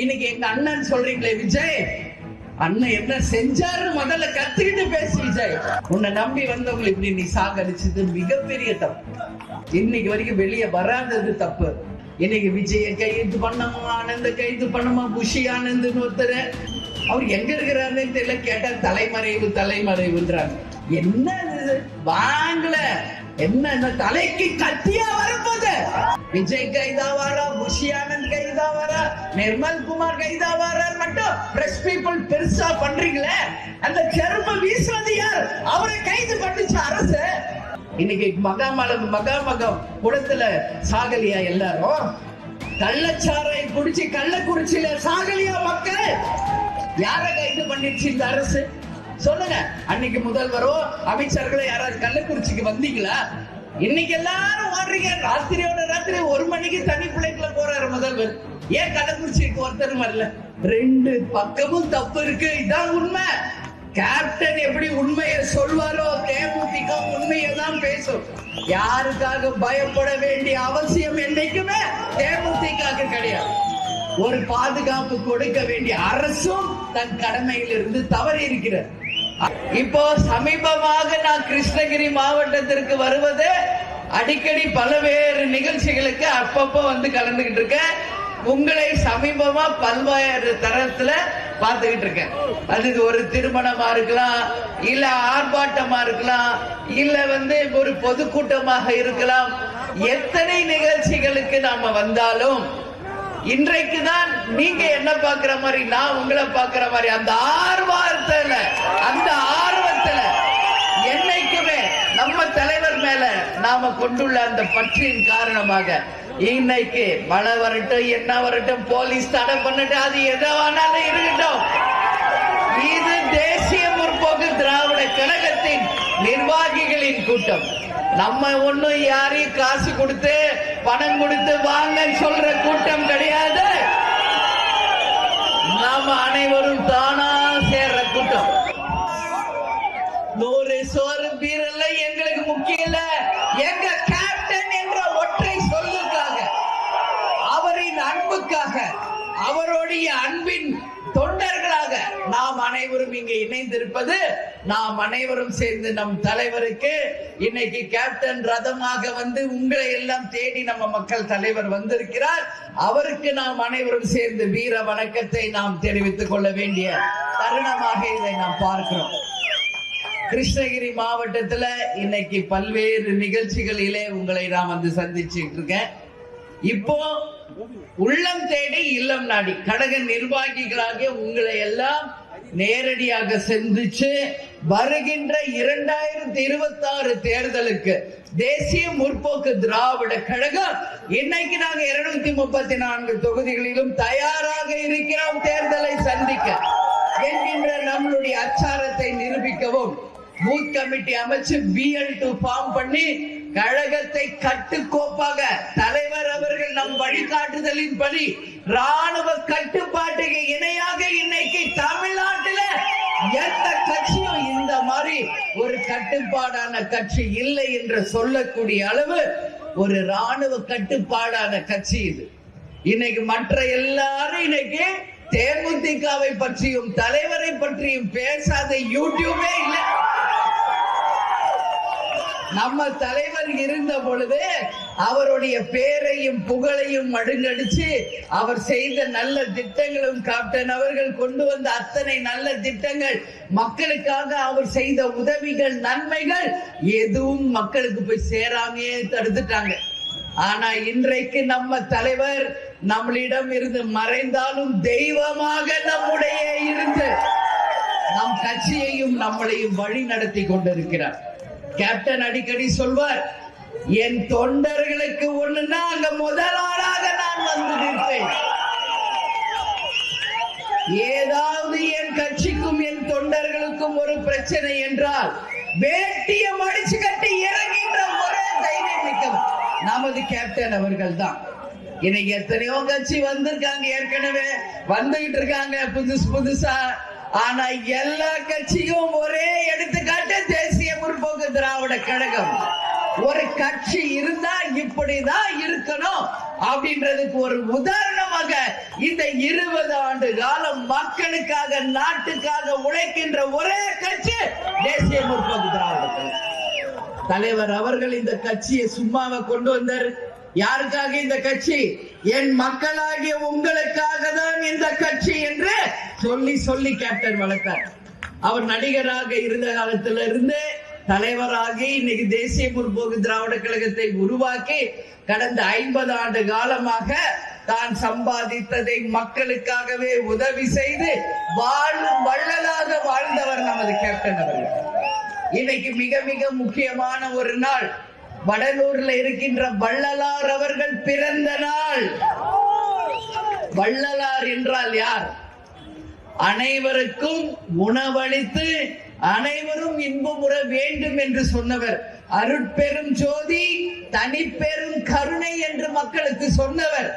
இன்னைக்கு எங்க அண்ணன் சொல்றீங்களே விஜய், அண்ணன் என்ன செஞ்சாரு முதல்ல கத்துக்கிட்டு பேசு விஜய். உன்னை நம்பி வந்தவங்களை இப்படி நீ சாகடிச்சது மிகப்பெரிய தப்பு. இன்னைக்கு வரைக்கும் வெளியே வராதது தப்பு. இன்னைக்கு விஜய கைது பண்ணமா, ஆனந்த கைது பண்ணமா, புஷி ஆனந்த்னு ஒருத்தர், அவர் எங்க இருக்கிறாருன்னு தெரியல. கேட்டா தலைமறைவுன்றாங்க. என்ன வாங்கல, என்ன தலைக்கு கத்தியா வரப்போது? விஜய் கைதாவாரா, புஷி ஆனந்த் கைதாவாரா, நிர்மல் குமார் கைதாவாரா மட்டும் பிரஸ் பீப்புள் பெருசா பண்றீங்களே, அந்த செருப்ப வீசுவது யார்? அவரை கைது பண்ணிச்சு அரசு. இன்னைக்கு மகாமகம் குடத்துல சாகலியா எல்லாரும்? கள்ளச்சாரை குடிச்சு கள்ளக்குறிச்சியில சாகலியா மக்கள்? யார கைது பண்ணிடுச்சு இந்த அரசு சொல்லுங்க. அன்னைக்கு முதல்வரோ அமைச்சர்களோ யாராவது கள்ளக்குறிச்சிக்கு வந்தீங்களா? இன்னைக்கு எல்லாரும் ஓடுறீங்க. ராத்திரியோட ராத்திரி 1 மணிக்கு தனி பிள்ளைக்குள்ள போறாரு முதல்வர். ஏன் கள்ளக்குறிச்சிக்கு ஒருத்தரும் வரல? 2 பக்கமும் தப்பு இருக்கு. இதான் உண்மை. கேப்டன் எப்படி உண்மையை சொல்வாரோ, தேமுதிக உண்மையை தான் பேசும். யாருக்காக பயப்பட வேண்டிய அவசியம் என்னைக்குமே தேமுதிக கிடையாது. ஒரு பாதுகாப்பு கொடுக்க வேண்டிய அரசும் தன் கடமையில் இருந்து தவறி இருக்கிறது. இப்போ சமீபமாக நான் கிருஷ்ணகிரி மாவட்டத்திற்கு வருவது, அடிக்கடி பல்வேறு நிகழ்ச்சிகளுக்கு அப்பப்போ வந்து கலந்துகிட்டு இருக்கேன். உங்களை சமீபமா பல்வேறு தரத்துல பார்த்துக்கிட்டு இருக்கேன். அது ஒரு திருமணமா இருக்கலாம், இல்ல ஆர்ப்பாட்டமா இருக்கலாம், இல்ல ஒரு பொதுக்கூட்டமாக இருக்கலாம். எத்தனை நிகழ்ச்சிகளுக்கு நாம வந்தாலும் இன்றைக்கு தான் நீங்க என்ன பாக்குற மாதிரி, நான் உங்களை பாக்குற மாதிரி, அந்த ஆர்வத்துல என்னைக்குமே நம்ம தலைவர் மேல நாம கொண்டுள்ள அந்த பற்றின் காரணமாக இன்னைக்கு மழை வரட்டும், என்ன வரட்டும், போலீஸ் தடை பண்ணட்டும், அது எதவானாலும் இருக்கட்டும், இது தேசிய முற்போக்கு திராவிட கழகத்தின் நிர்வாகிகளின் கூட்டம். நம்ம ஒண்ணும் யாரையும் காசு கொடுத்து பணம் கொடுத்து வாங்க சொல்ற கூட்டம் கிடையாது. நாம அனைவரும் தானா சேர்ற கூட்டம். 100 சோறு பீரல்ல எங்களுக்கு முக்கியம் இல்ல. எங்க கேப்டன் என்ற ஒற்றை சொல்லுக்காக, அவரின் அன்புக்காக, அவருடைய அன்பின் தொண்டர்களாக நாம் அனைவரும் இங்கே இணைந்திருப்பது, நாம் அனைவரும் சேர்ந்து நம் தலைவருக்கு இன்னைக்கு கேப்டன் ரதமாக வந்து உங்களை எல்லாம் தேடி நம்ம மக்கள் தலைவர் வந்திருக்கிறார். அவருக்கு நாம் அனைவரும் சேர்ந்து வீர வணக்கத்தை நாம் தெரிவித்துக் கொள்ள வேண்டிய தருணமாக இதை நாம் பார்க்கிறோம். கிருஷ்ணகிரி மாவட்டத்துல இன்னைக்கு பல்வேறு நிகழ்ச்சிகளிலே உங்களை நான் வந்து சந்திச்சுட்டு இருக்கேன். இப்போ உள்ளம் தேடி இல்லம் நாடி கழக நிர்வாகிகளாக உங்களை எல்லாம் நேரடியாக சந்திச்சு வருகின்ற 2026 தேர்தலுக்கு தேசிய முற்போக்கு திராவிட கழகம் இன்னைக்கு நாங்க 234 தொகுதிகளிலும் தயாராக இருக்கிறோம் தேர்தலை சந்திக்க என்கின்ற நம்மளுடைய அச்சாரத்தை நிரூபிக்கவும் பூத் கமிட்டி அமைச்சு BL2 ஃபார்ம் பண்ணி கழகத்தை கட்டுக்கோப்பாக தலைவர் அவர்கள் நம் வழிகாட்டுதலின்படி ராணுவ கட்டுப்பாட்டுக்கு இணையாக இன்னைக்கு தமிழ்நாட்டில எந்த கட்சியும் இந்த மாதிரி ஒரு கட்டுப்பாடான கட்சி இல்லை என்று சொல்லக்கூடிய அளவு ஒரு ராணுவ கட்டுப்பாடான கட்சி இது. இன்னைக்கு மற்ற எல்லாரும் இன்னைக்கு தேமுதிகவை பற்றியும் தலைவரை பற்றியும் பேசாத யூடியூபே இல்லை. நம்ம தலைவர் இருந்த பொழுது அவருடைய பேரையும் புகழையும் மழுங்கடிச்சு அவர் செய்த நல்ல திட்டங்களும் கேப்டன் அவர்கள் கொண்டு வந்த அத்தனை நல்ல திட்டங்கள், மக்களுக்காக அவர் செய்த உதவிகள், நன்மைகள் எதுவும் மக்களுக்கு போய் சேராமையே தடுத்துட்டாங்க. ஆனா இன்றைக்கு நம்ம தலைவர் நம்மளிடம் இருந்து மறைந்தாலும் தெய்வமாக நம்முடைய இருந்து நம் கட்சியையும் நம்மளையும் வழி நடத்தி கொண்டிருக்கிறார். கேப்டன் அடிக்கடி சொல்வார், என் தொண்டர்களுக்கு ஒண்ணுன்னா அங்க முதல் ஆளாக நான் வந்து நிற்பேன். ஏதாவது என் கட்சிக்கும் என் தொண்டர்களுக்கும் ஒரு பிரச்சனை என்றால் வேட்டிய மடிச்சு கட்டி இறங்குகின்ற ஒரே தைரியம் மிக்கவர் நமது கேப்டன் அவர்கள் தான். இன்னைக்கு எத்தனையோ கட்சி வந்திருக்காங்க, ஏற்கனவே வந்துகிட்டு இருக்காங்க புதுசா. ஆனா எல்லா கட்சியும் ஒரே எடுத்துக்காட்டு தேசிய முற்போக்கு திராவிட கழகம். ஒரு கட்சி இருந்தா இப்படிதான் இருக்கணும் அப்படின்றதுக்கு ஒரு உதாரணமாக இந்த 20 ஆண்டு காலம் மக்களுக்காக நாட்டுக்காக உழைக்கின்ற ஒரே கட்சி தேசிய முற்போக்கு திராவிட கழகம். தலைவர் அவர்கள் இந்த கட்சியை சும்மாவை கொண்டு வந்தார். யாருக்காக இந்த கட்சி? என் மக்களாகிய உங்களுக்காக தான் இந்த கட்சி என்று சொல்லி சொல்லி கேப்டன் வளர்த்தார். அவர் நடிகராக இருந்த காலத்துல இருந்து தலைவராகி இன்னைக்கு தேசிய முற்போக்கு திராவிட கழகத்தை உருவாக்கி கடந்த 50 ஆண்டு காலமாக தான் சம்பாதித்ததை மக்களுக்காகவே உதவி செய்து வாழும் வள்ளலாக வாழ்ந்தவர் நமது கேப்டன் அவர்கள். இன்னைக்கு மிக மிக முக்கியமான ஒரு நாள், வடலூர்ல இருக்கின்ற வள்ளலார் அவர்கள் பிறந்த நாள். வள்ளலார் என்றால் யார்? அனைவருக்கும் உணவளித்து அனைவரும் இன்பமுற வேண்டும் என்று சொன்னவர். அருட்பெரும் ஜோதி தனிப்பெரும் கருணை என்று மக்களுக்கு சொன்னவர்.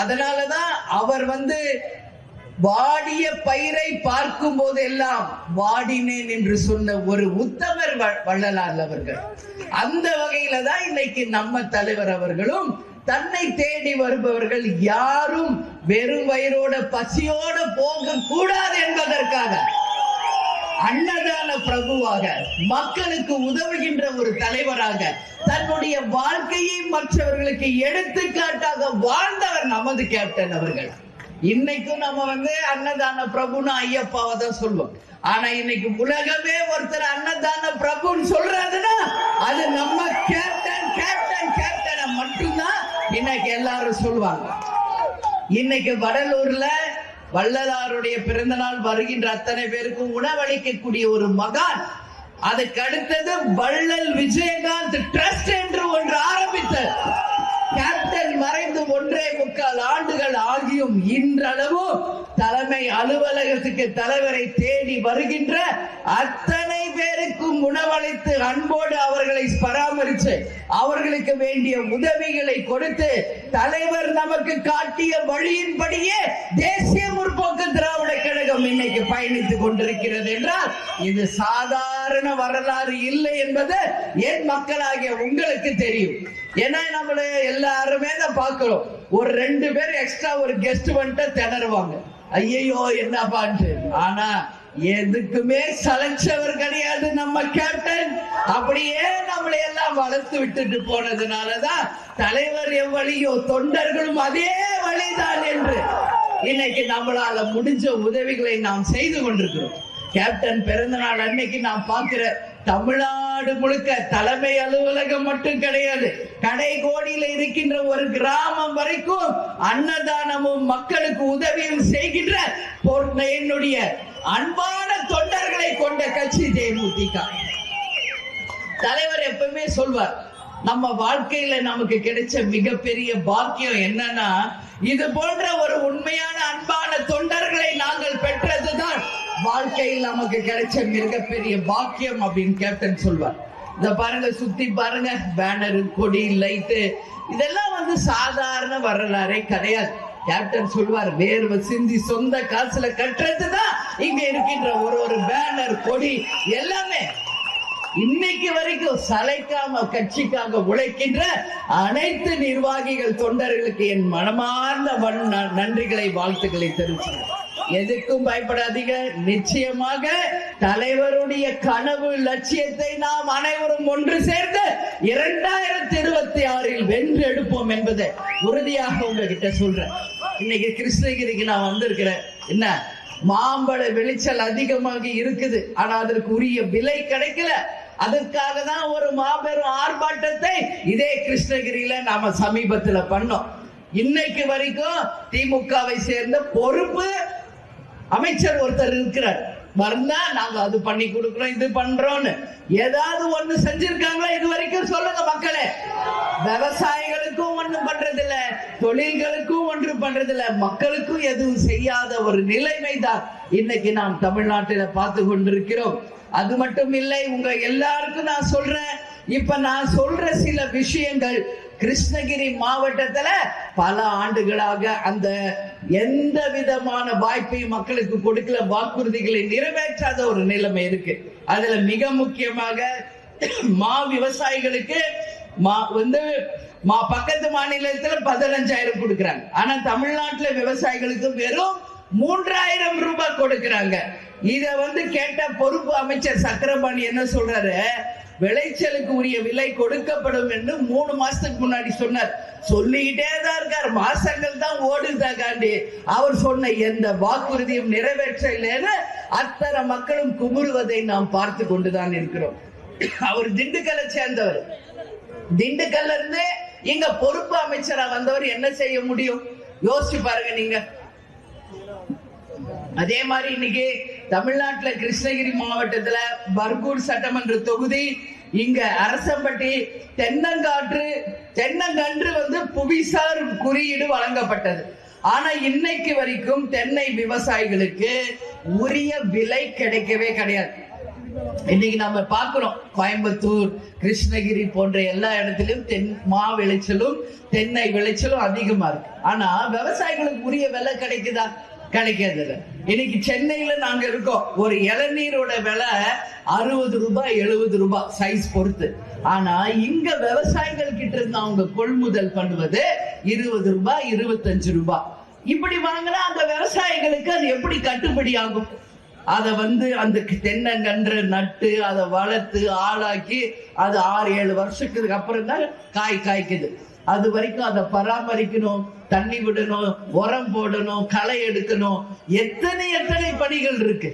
அதனாலதான் அவர் வாடிய பயிரை பார்க்கும் போதெல்லாம் வாடினேன் என்று சொன்ன ஒரு உத்தமர் வள்ளலார் அவர்கள். அந்த வகையில தான் இன்னைக்கு நம்ம தலைவர் அவர்களும் தன்னை தேடி வருபவர்கள் யாரும் வெறும் வயிறோட பசியோட போக கூடாது என்பதற்காக அன்னதான பிரபுவாக மக்களுக்கு உதவுகின்ற ஒரு தலைவராக தன்னுடைய வாழ்க்கையை மற்றவர்களுக்கு எடுத்துக்காட்டாக வாழ்ந்தவர் நமது கேப்டன் அவர்கள். இன்னைக்கும் நம்ம அன்னதான பிரபுன்னு ஐயப்பாவை தான் சொல்லுவோம். ஆனா இன்னைக்கு உலகமே ஒருத்தர் அன்னதான பிரபுன்னு சொல்றாருன்னா அது நம்ம கேப்டன் கேப்டன் கேப்டனை மட்டும்தான் இன்னைக்கு எல்லாரும் சொல்லுவாங்க. இன்னைக்கு வடலூர்ல வள்ளலாருடைய பிறந்த நாள் வருகின்ற அத்தனை பேருக்கும் உணவளிக்கக்கூடிய ஒரு மகான். அதுக்கு அடுத்தது வள்ளல் விஜயகாந்த் ட்ரஸ்ட் என்று ஒன்று ஆரம்பித்த கேப்டன் மறைந்து 1.25 ஆண்டுகள் ஆகியும் இன்றளவு தலைமை அலுவலகத்துக்கு தலைவரை தேடி வருகின்ற அத்தனை பேருக்கும் உணவளித்து அன்போடு அவர்களை பராமரித்து அவர்களுக்கு வேண்டிய உதவிகளை கொடுத்து தலைவர் நமக்கு காட்டிய வழியின்படியே தேசிய முற்போக்கு திராவிட கழகம் இன்னைக்கு பயணித்துக் கொண்டிருக்கிறது என்றால் இது சாதாரண வரலாறு இல்லை என்பது என் மக்களாகிய உங்களுக்கு தெரியும். ஏன்னா நம்மள எல்லாருமே தான் பார்க்கிறோம். ஒரு 2 பேர் எக்ஸ்ட்ரா ஒரு கெஸ்ட் வந்துட்டு திணறுவாங்க, ஐயோ என்னப்பான்ட்டு. ஆனா எதுக்குமே சலைச்சவர் கிடையாது நம்ம கேப்டன். அப்படியே நம்மளை எல்லாம் வளர்த்து விட்டுட்டு போனதுனாலதான் தலைவர் எவ்வளியோ தொண்டர்களும் அதே வழிதான் என்று இன்னைக்கு நம்மளால முடிஞ்ச உதவிகளை நாம் செய்து கொண்டிருக்கிறோம். கேப்டன் பிறந்த நாள் அன்னைக்கு நான் பார்க்கிற தமிழ்நாடு முழுக்க தலைமை அலுவலகம் மட்டும் கிடையாது, கடைகோடியில இருக்கின்ற ஒரு கிராமம் வரைக்கும் அன்னதானமும் மக்களுக்கு உதவியும் செய்கின்ற என்னுடைய அன்பான தொண்டர்களை கொண்ட கட்சி தேமுதிக. தலைவர் எப்பவுமே சொல்வார், நம்ம வாழ்க்கையில நமக்கு கிடைச்ச மிகப்பெரிய பாக்கியம் என்னன்னா இது போன்ற ஒரு உண்மையான அன்பான தொண்டர்களை நாங்கள் பெற்றதுதான் வாழ்க்கையில் நமக்கு கிடைச்ச மிகப்பெரிய பாக்கியம் அப்படின்னு கேப்டன் சொல்வார். இத பாருங்க, சுத்தி பாருங்க, பேனர், கொடி, லைட்டு, இதெல்லாம் சாதாரண வரலாறே கிடையாது. கேப்டன் சொல்வார், வேர்வை சிந்தி சொந்த காசுல கட்டுறதுதான் இங்க இருக்கின்ற ஒரு பேனர், கொடி எல்லாமே. இன்னைக்கு வரைக்கும் சளைக்காம கட்சிக்காக உழைக்கின்ற அனைத்து நிர்வாகிகள் தொண்டர்களுக்கு என் மனமார்ந்த நன்றிகளை வாழ்த்துக்களை தெரிவிக்கிறேன். எதுக்கும் பயப்படாதீங்க. நிச்சயமாக தலைவருடைய கனவு லட்சியத்தை நாம் அனைவரும் ஒன்று சேர்ந்து 2026 வென்றெடுப்போம் என்பதை உறுதியாக உங்ககிட்ட சொல்றேன். இன்னைக்கு கிருஷ்ணகிரிக்கு நான் வந்திருக்கிறேன். என்ன மாம்பழ விளைச்சல் அதிகமாக இருக்குது, ஆனா அதற்கு உரிய விலை கிடைக்கல. அதற்காக தான் ஒரு மாபெரும் ஆர்ப்பாட்டத்தை இதே கிருஷ்ணகிரியில நாம சமீபத்துல பண்ணோம். இன்னைக்கு வரைக்கும் திமுகவை சேர்ந்த பொறுப்பு அமைச்சர் ஒருத்தர் இருக்கிறார். வந்தா நாங்க அது பண்ணி கொடுக்கிறோம், இது பண்றோம்னு ஏதாவது ஒண்ணு செஞ்சிருக்காங்களா இது வரைக்கும்? சொல்லுங்க மக்களே. விவசாயிகளுக்கும் ஒண்ணும் பண்றதில்ல, தொழில்களுக்கும் ஒன்று பண்றதில்ல, மக்களுக்கும் எதுவும் செய்யாத ஒரு நிலைமை தான் இன்னைக்கு நாம் தமிழ்நாட்டில பார்த்து கொண்டிருக்கிறோம். அது மட்டும் இல்லை, உங்க எல்லாருக்கும் நான் சொல்றேன், இப்ப நான் சொல்ற சில விஷயங்கள் கிருஷ்ணகிரி மாவட்டத்துல பல ஆண்டுகளாக அந்த எந்த விதமான வாய்ப்பையும் மக்களுக்கு கொடுக்கல, வாக்குறுதிகளை நிறைவேற்றாத ஒரு நிலைமை இருக்கு. அதுல மிக முக்கியமாக மா விவசாயிகளுக்கு வந்து பக்கத்து மாநிலத்துல 15,000 கொடுக்கறாங்க. ஆனா தமிழ்நாட்டுல விவசாயிகளுக்கு வெறும் 3,000 ரூபாய் கொடுக்கறாங்க. இத வந்து கேட்ட பொறுப்பு அமைச்சர் சக்கரபாணி என்ன சொல்றாரு, விளைச்சலுக்கு உரிய விலை கொடுக்கப்படும் என்று 3 மாசத்துக்கு முன்னாடி சொன்னார். சொல்லிக்கிட்டே தான் இருக்கார், மாசங்கள் தான் ஓடுதாண்டி அவர் சொன்ன எந்த வாக்குறுதியும் நிறைவேற்றலைன்னு அத்தனை மக்களும் குமுறுவதை நாம் பார்த்து கொண்டுதான் இருக்கிறோம். அவர் திண்டுக்கல்லை சேர்ந்தவர். திண்டுக்கல்ல இருந்து இங்க பொறுப்பு அமைச்சரா வந்தவர் என்ன செய்ய முடியும் யோசிச்சு பாருங்க நீங்க. அதே மாதிரி இன்னைக்கு தமிழ்நாட்டுல கிருஷ்ணகிரி மாவட்டத்துல பர்கூர் சட்டமன்ற தொகுதி, இங்க அரசம்பட்டி தென்னங்கன்று வந்து புவிசார் குறியீடு வழங்கப்பட்டது. ஆனா இன்னைக்கு வரைக்கும் தென்னை விவசாயிகளுக்கு உரிய விலை கிடைக்கவே கிடையாது. இன்னைக்கு நம்ம பாக்குறோம், கோயம்புத்தூர், கிருஷ்ணகிரி போன்ற எல்லா இடத்திலும் மா விளைச்சலும் தென்னை விளைச்சலும் அதிகமா இருக்கு. ஆனா விவசாயிகளுக்கு உரிய விலை கிடைக்குதா? கிடைக்காது. இன்னைக்கு சென்னையில நாங்க இருக்கோம், ஒரு இளநீரோட விலை 60 ரூபாய் 70 ரூபாய் சைஸ் பொறுத்து. ஆனா இங்க விவசாயிகள் கிட்ட இருந்து அவங்க கொள்முதல் பண்ணுவது 20 ரூபாய் 25 ரூபாய். இப்படி வாங்கினா அந்த விவசாயிகளுக்கு அது எப்படி கட்டுப்படி ஆகும்? அதை வந்து அந்த தென்னங்கன்று நட்டு அதை வளர்த்து ஆளாக்கி அது 6-7 வருஷத்துக்கு அப்புறம் தான் காய்க்குது. அது வரைக்கும் அதை பராமரிக்கணும், தண்ணி விடணும், உரம் போடணும், களை எடுக்கணும், எத்தனை பணிகள் இருக்கு.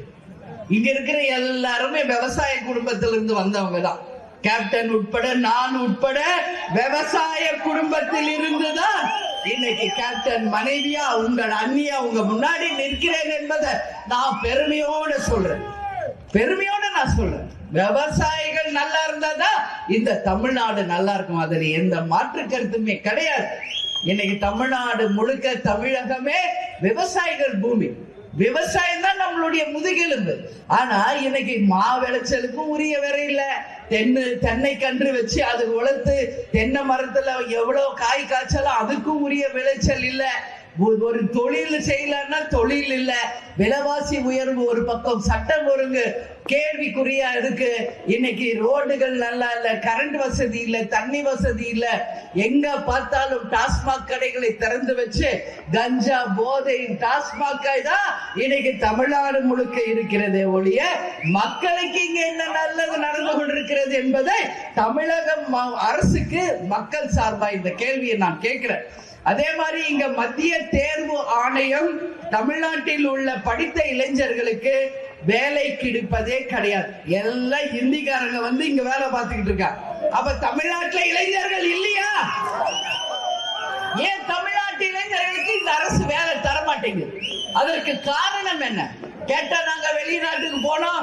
இங்க இருக்கிற எல்லாருமே விவசாய குடும்பத்தில இருந்து வந்தவங்க தான். கேப்டன் உட்பட நான் உட்பட விவசாய குடும்பத்தில் இருந்துதான் இன்னைக்கு கேப்டன் மனைவியா உங்கள் அண்ணியா உங்க முன்னாடி நிற்கிறேன் என்பதை நான் பெருமையோட சொல்றேன். விவசாயிகள் நல்லா இருந்தாதான் இந்த தமிழ்நாடு நல்லா இருக்கும். அதுல எந்த மாற்று கருத்துமே கிடையாது. இன்னைக்கு தமிழ்நாடு முழுக்க, தமிழகமே விவசாயிகள் பூமி. விவசாயம் தான் நம்மளுடைய முதுகெலும்பு. ஆனா இன்னைக்கு மா விளைச்சலுக்கும் உரிய விலை இல்ல. தென்னை கன்று வச்சு அது வளர்த்து தென்னை மரத்துல எவ்வளவு காய் காய்ச்சலும் அதுக்கும் உரிய விளைச்சல் இல்ல. ஒரு தொழில் செய்யலன்னா தொழில் இல்ல. விலைவாசி உயர்வு ஒரு பக்கம், சட்டம் ஒழுங்கு கேள்விக்குறியா இருக்கு. இன்னைக்கு ரோடுகள் நல்லா இல்ல, கரண்ட் வசதி இல்ல, தண்ணி வசதி இல்ல. எங்க பார்த்தாலும் டாஸ்மாக் கடைகளை திறந்து வச்சு கஞ்சா போதை டாஸ்மாக் தான் இன்னைக்கு தமிழ்நாடு முழுக்க இருக்கிறதே ஒழிய மக்களுக்கு இங்க என்ன நல்லது நடந்து கொண்டிருக்கிறது என்பதை தமிழக அரசுக்கு மக்கள் சார்பா இந்த கேள்வியை நான் கேட்கிறேன். அதே மாதிரி இங்க மத்திய தேர்வு ஆணையம் தமிழ்நாட்டில் உள்ள படித்த இளைஞர்களுக்கு வேலை கிடைப்பதே கிடையாது. எல்லாம் ஹிந்திக்காரங்க வந்து இங்க வேலை பார்த்துக்கிட்டு இருக்காங்க. அப்ப தமிழ்நாட்டுல இளைஞர்கள் இல்லையா? ஏன் தமிழ்நாட்டு இளைஞர்களுக்கு இந்த அரசு வேலை தர மாட்டேங்குது? அதற்கு காரணம் என்ன கேட்டா, நாங்க வெளிநாட்டுக்கு போனோம்,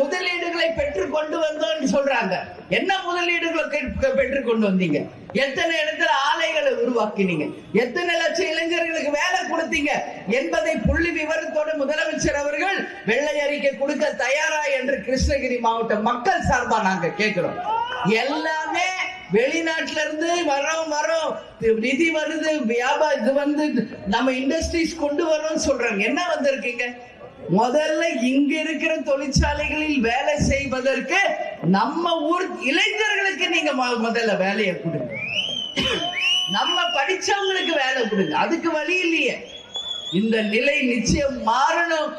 முதலீடுகளை பெற்றுக் கொண்டு வந்தோம் சொல்றாங்க. என்ன முதலீடுகளை பெற்றுக் கொண்டு வந்தீங்க? எத்தனை இடத்துல ஆலைகளை உருவாக்கினீங்க? எத்தனை லட்சம் இளைஞர்களுக்கு வேலை கொடுத்தீங்க என்பதை புள்ளி விவரத்தோடு முதலமைச்சர் அவர்கள் வெள்ளை அறிக்கை கொடுக்க தயாரா என்று கிருஷ்ணகிரி மாவட்ட மக்கள் சார்பா நாங்க கேட்கிறோம். எல்லாமே வெளிநாட்டுல இருந்து வரோம் நிதி வருது, வியாபாரம் இது வந்து நம்ம இண்டஸ்ட்ரீஸ் கொண்டு வரோம் சொல்றாங்க. என்ன வந்திருக்கீங்க? முதல்ல இங்க இருக்கிற தொழிற்சாலைகளில் வேலை செய்வதற்கு நம்ம ஊர் இளைஞர்களுக்கு நீங்க முதல்ல வேலையை கொடுங்க. நம்ம படிச்சவங்களுக்கு வேலை கொடுங்க. அதுக்கு வழி இல்லையே. இந்த நிலை நிச்சயம் மாறணும்.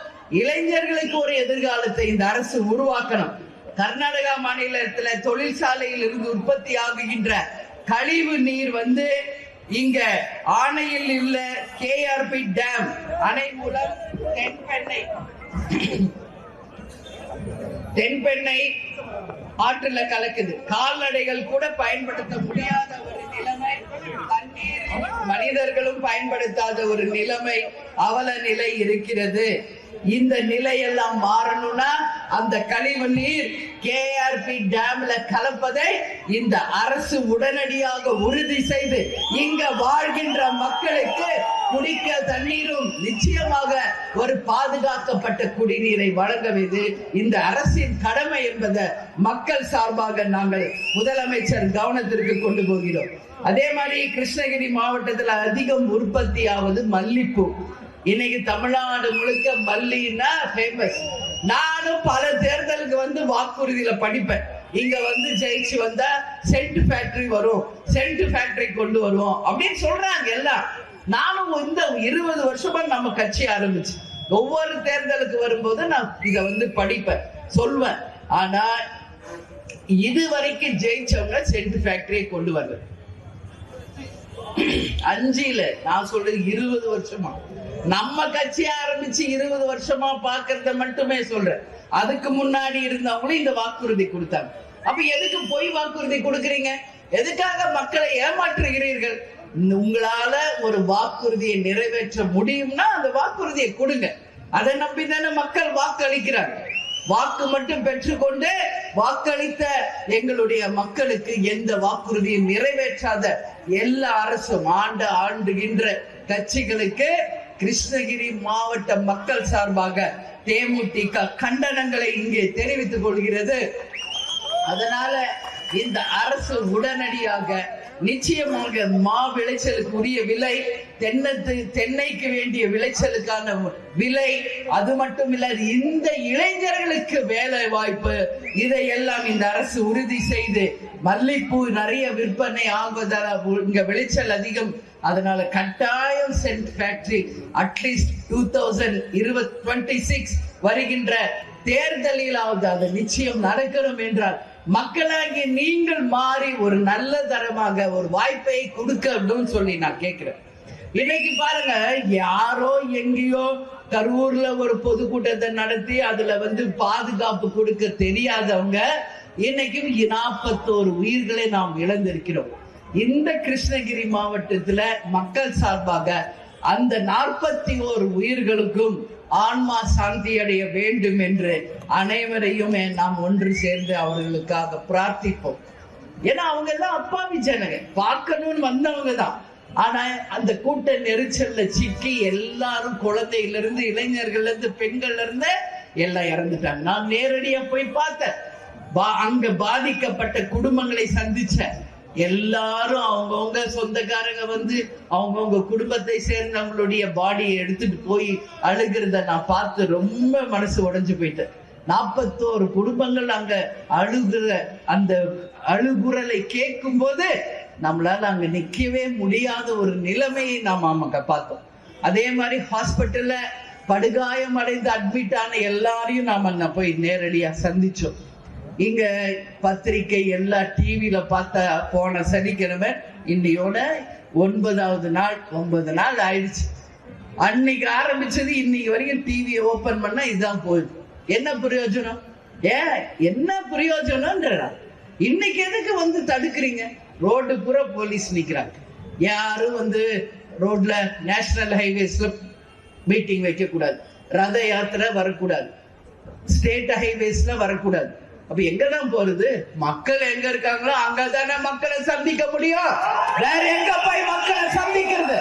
இளைஞர்களுக்கு ஒரு எதிர்காலத்தை இந்த அரசு உருவாக்கணும். கர்நாடகா மாநிலத்துல தொழிற்சாலையில் இருந்து உற்பத்தி ஆகுகின்ற கழிவு நீர் வந்து இங்க ஆணையில் உள்ள KRP டேம் அணை மூலம் தென்பெண்ணை ஆற்றுல கலக்குது. கால்நடைகள் கூட பயன்படுத்த முடியாத ஒரு நிலைமை, தண்ணீர் மனிதர்களும் பயன்படுத்தாத ஒரு நிலைமை, அவல நிலை இருக்கிறது. இந்த நிலையெல்லாம் மாறணும்னா அந்த கழிவு நீர் KRP டேம்ல கலப்பதை இந்த அரசு உடனடியாக உறுதி செய்து இங்க வாழ்கின்ற மக்களுக்கு குடிக்க தண்ணீரும் நிச்சயமாக ஒரு பாதுகாக்கப்பட்ட குடிநீரை வழங்குவது இந்த அரசின் கடமை என்பதை மக்கள் சார்பாக நாங்கள் முதலமைச்சர் கவனத்திற்கு கொண்டு போகிறோம். அதே மாதிரி கிருஷ்ணகிரி மாவட்டத்தில் அதிகம் உற்பத்தி ஆவது மல்லிப்பூ. இன்னைக்கு தமிழ்நாடு முழுக்க மல்லின்னா ஃபேமஸ். நானும் பல தேர்தலுக்கு வந்து வாக்குறுதியில படிப்பேன். இங்க வந்து ஜெயிச்சு வந்தா சென்ட் ஃபேக்டரி வரும், சென்ட் ஃபேக்டரி கொண்டு வருவோம் அப்படின்னு சொல்றாங்க எல்லாம். நானும் இந்த 20 வருஷமா நம்ம கட்சி ஆரம்பிச்சு ஒவ்வொரு தேர்தலுக்கு வரும்போது நான் இத வந்து படிப்பேன், சொல்வேன். ஆனா இது வரைக்கும் ஜெயிச்சவங்க சென்ட் ஃபேக்டரியை கொண்டு வரல. 5 இல்ல, நான் சொல்றது 20 வருஷமா. நம்ம கட்சி ஆரம்பிச்சு 20 வருஷமா பாக்குறத மட்டுமே சொல்றேன். அதுக்கு முன்னாடி இருந்தவங்களும் இந்த வாக்குறுதி கொடுத்தாங்க. அப்ப எதுக்கு பொய் வாக்குறுதி கொடுக்கறீங்க? எதுக்காக மக்களை ஏமாற்றுகிறீர்கள்? உங்களால ஒரு வாக்குறுதியை நிறைவேற்ற முடியும்னா அந்த வாக்குறுதியை கொடுங்க. அதை நம்பிதானே மக்கள் வாக்களிக்கிறாங்க. வாக்கு மட்டும் பெற்றுக்கொண்டு வாக்களித்த எங்களுடைய மக்களுக்கு எந்த வாக்குறுதியை நிறைவேற்றாத எல்லா அரசும் ஆண்டுகின்ற கட்சிகளுக்கு கிருஷ்ணகிரி மாவட்ட மக்கள் சார்பாக தேமுதிக கண்டனங்களை இங்கே தெரிவித்துக் கொள்கிறது. அதனால இந்த அரசு உடனடியாக நிச்சயமாக மா விளைச்சலுக்கு உரிய விலை, தென்னைக்கு வேண்டிய விளைச்சலுக்கான விலை, அது மட்டும் இல்ல இந்த இளைஞர்களுக்கு வேலை வாய்ப்பு, இதையெல்லாம் இந்த அரசு உறுதி செய்து மல்லிப்பூ நிறைய விற்பனை ஆகுவதால் இங்க விளைச்சல் அதிகம். அதனால கட்டாயம் சென்ட் ஃபேக்டரி அட்லீஸ்ட் 2026 வருகின்ற தேர்தலிலாவது அது நிச்சயம் நடக்கணும் என்றால் மக்களாகிய நீங்கள் மாறி ஒரு நல்ல தரமாக ஒரு வாய்ப்பை கொடுக்கணும்னு சொல்லி நான் கேட்கிறேன். இன்னைக்கு பாருங்க, யாரோ எங்கேயோ கரூர்ல ஒரு பொதுக்கூட்டத்தை நடத்தி அதுல வந்து பாதுகாப்பு கொடுக்க தெரியாதவங்க இன்னைக்கு 41 உயிர்களை நாம் இழந்திருக்கிறோம். இந்த கிருஷ்ணகிரி மாவட்டத்துல மக்கள் சார்பாக அந்த 41 உயிர்களுக்கும் ஆன்மா சாந்தி அடைய வேண்டும் என்று அனைவரையும் நாம் ஒன்று சேர்ந்து அவர்களுக்காக பிரார்த்திப்போம். ஏன்னா அவங்க எல்லாம் அப்பாவி ஜனங்க, பார்க்கணும்னு வந்தவங்க தான். ஆனா அந்த கூட்ட நெரிச்சல்ல சிக்கி எல்லாரும் குழந்தையில இருந்து இளைஞர்கள்ல இருந்து பெண்கள்ல இருந்து எல்லாம் இறந்துட்டாங்க. நான் நேரடியா போய் பார்த்தேன். அங்க பாதிக்கப்பட்ட குடும்பங்களை சந்திச்சேன். எல்லாரும் அவங்கவுங்க சொந்தக்காரங்க வந்து அவங்கவுங்க குடும்பத்தை சேர்ந்தவங்களுடைய பாடியை எடுத்துட்டு போய் அழுகிறத நான் பார்த்து ரொம்ப மனசு உடைஞ்சு போயிட்டேன். 41 குடும்பங்கள் அங்க அழுகிற அந்த அழுகுரலை கேட்கும் போது நம்மளால அங்க நிக்கவே முடியாத ஒரு நிலைமையை நாம் பார்த்தோம். அதே மாதிரி ஹாஸ்பிட்டல்ல படுகாயம் அடைந்து அட்மிட் ஆன எல்லாரையும் நாம் அங்க போய் நேரடியா சந்திச்சோம். இங்க பத்திரிகை எல்லா டிவில பார்த்த போன சனிக்கிழமை இன்னையோட 9வது நாள், 9 நாள் ஆயிடுச்சு. அன்னைக்கு ஆரம்பிச்சது இன்னைக்கு வரைக்கும் டிவியை ஓபன் பண்ணா இதுதான் போகுது. என்ன பிரயோஜனம்? என்ன பிரயோஜனம்ன்றா? இன்னைக்கு எதுக்கு வந்து தடுக்கிறீங்க? ரோடு பூரா போலீஸ் நிக்கிறாங்க. யாரும் வந்து ரோட்ல நேஷனல் ஹைவேஸ்ல மீட்டிங் வைக்க கூடாது, ரத யாத்திரை வரக்கூடாது, ஸ்டேட் ஹைவேஸ்ல வரக்கூடாது. அப்ப எங்கதான் போறது? மக்கள் எங்க இருக்காங்களோ அங்கதானே மக்களை சந்திக்க முடியும். வேற எங்க போய் மக்களை சந்திக்கிறது?